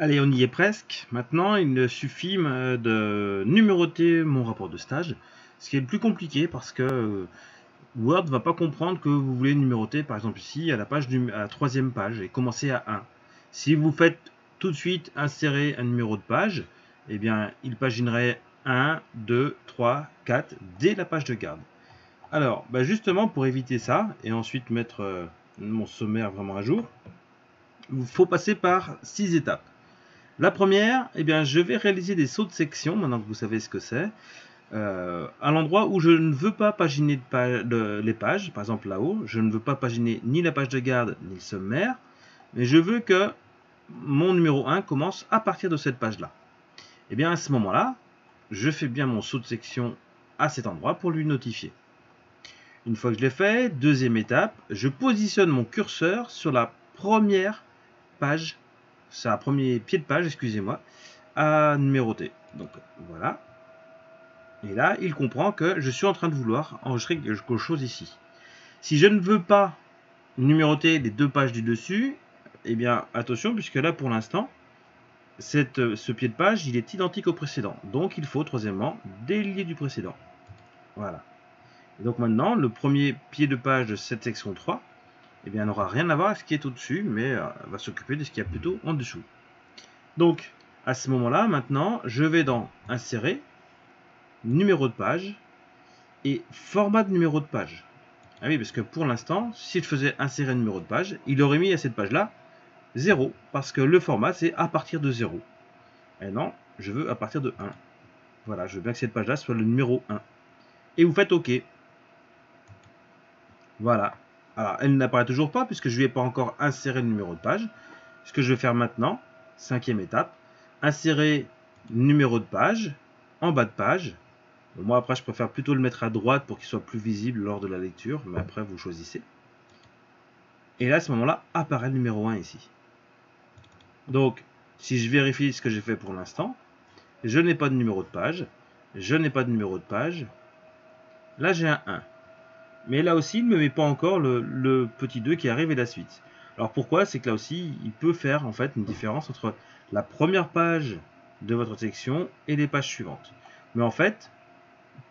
Allez, on y est presque. Maintenant, il suffit de numéroter mon rapport de stage, ce qui est le plus compliqué parce que Word ne va pas comprendre que vous voulez numéroter, par exemple ici, à la troisième page et commencer à 1. Si vous faites tout de suite insérer un numéro de page, eh bien, il paginerait 1, 2, 3, 4 dès la page de garde. Alors, justement, pour éviter ça, et ensuite mettre mon sommaire vraiment à jour, il faut passer par 6 étapes. La première, eh bien, je vais réaliser des sauts de section, maintenant que vous savez ce que c'est, à l'endroit où je ne veux pas paginer les pages, par exemple là-haut, je ne veux pas paginer ni la page de garde ni le sommaire, mais je veux que mon numéro 1 commence à partir de cette page-là. Et bien à ce moment-là, je fais bien mon saut de section à cet endroit pour lui notifier. Une fois que je l'ai fait, deuxième étape, je positionne mon curseur sur la première page, sur un premier pied de page, excusez-moi, à numéroter. Donc voilà. Et là, il comprend que je suis en train de vouloir enregistrer quelque chose ici. Si je ne veux pas numéroter les deux pages du dessus, eh bien attention, puisque là pour l'instant, ce pied de page, il est identique au précédent. Donc il faut troisièmement délier du précédent. Voilà. Et donc maintenant, le premier pied de page de cette section 3, eh bien, n'aura rien à voir avec ce qui est au-dessus, mais va s'occuper de ce qu'il y a plutôt en dessous. Donc, à ce moment-là, maintenant, je vais dans Insérer, Numéro de page et Format de numéro de page. Ah oui, parce que pour l'instant, s'il faisait Insérer numéro de page, il aurait mis à cette page-là 0, parce que le format, c'est à partir de 0. Et non, je veux à partir de 1. Voilà, je veux bien que cette page-là soit le numéro 1. Et vous faites OK. Voilà. Alors, elle n'apparaît toujours pas puisque je ne lui ai pas encore inséré le numéro de page. Ce que je vais faire maintenant, cinquième étape, insérer numéro de page en bas de page. Bon, moi, après, je préfère plutôt le mettre à droite pour qu'il soit plus visible lors de la lecture, mais après, vous choisissez. Et là, à ce moment-là, apparaît le numéro 1 ici. Donc, si je vérifie ce que j'ai fait pour l'instant, je n'ai pas de numéro de page, je n'ai pas de numéro de page. Là, j'ai un 1. Mais là aussi, il ne me met pas encore le petit 2 qui arrive et la suite. Alors pourquoi? C'est que là aussi, il peut faire en fait une différence entre la première page de votre section et les pages suivantes. Mais en fait,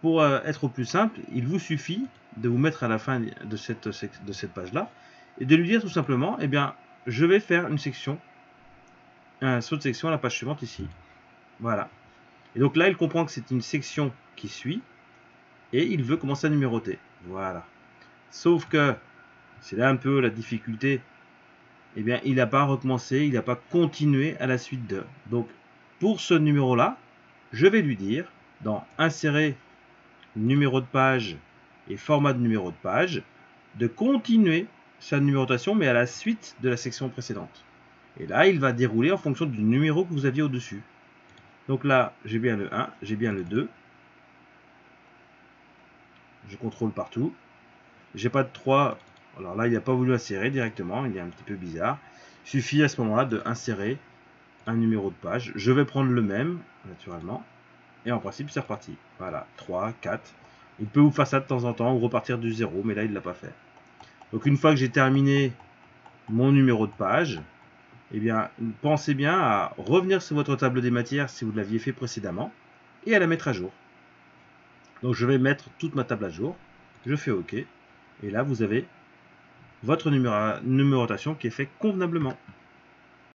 pour être au plus simple, il vous suffit de vous mettre à la fin de cette page-là et de lui dire tout simplement, eh bien, je vais faire une section, un saut de section à la page suivante ici. Voilà. Et donc là, il comprend que c'est une section qui suit et il veut commencer à numéroter. Voilà. Sauf que, c'est là un peu la difficulté, eh bien, il n'a pas recommencé, il n'a pas continué à la suite de. Donc, pour ce numéro-là, je vais lui dire, dans Insérer numéro de page et format de numéro de page, de continuer sa numérotation, mais à la suite de la section précédente. Et là, il va dérouler en fonction du numéro que vous aviez au-dessus. Donc là, j'ai bien le 1, j'ai bien le 2. Je contrôle partout. J'ai pas de 3. Alors là, il n'a pas voulu insérer directement, il est un petit peu bizarre. Il suffit à ce moment-là de insérer un numéro de page. Je vais prendre le même, naturellement. Et en principe, c'est reparti. Voilà, 3, 4. Il peut vous faire ça de temps en temps ou repartir du 0, mais là, il ne l'a pas fait. Donc une fois que j'ai terminé mon numéro de page, eh bien, pensez bien à revenir sur votre table des matières si vous l'aviez fait précédemment et à la mettre à jour. Donc je vais mettre toute ma table à jour. Je fais OK. Et là, vous avez votre numérotation qui est faite convenablement.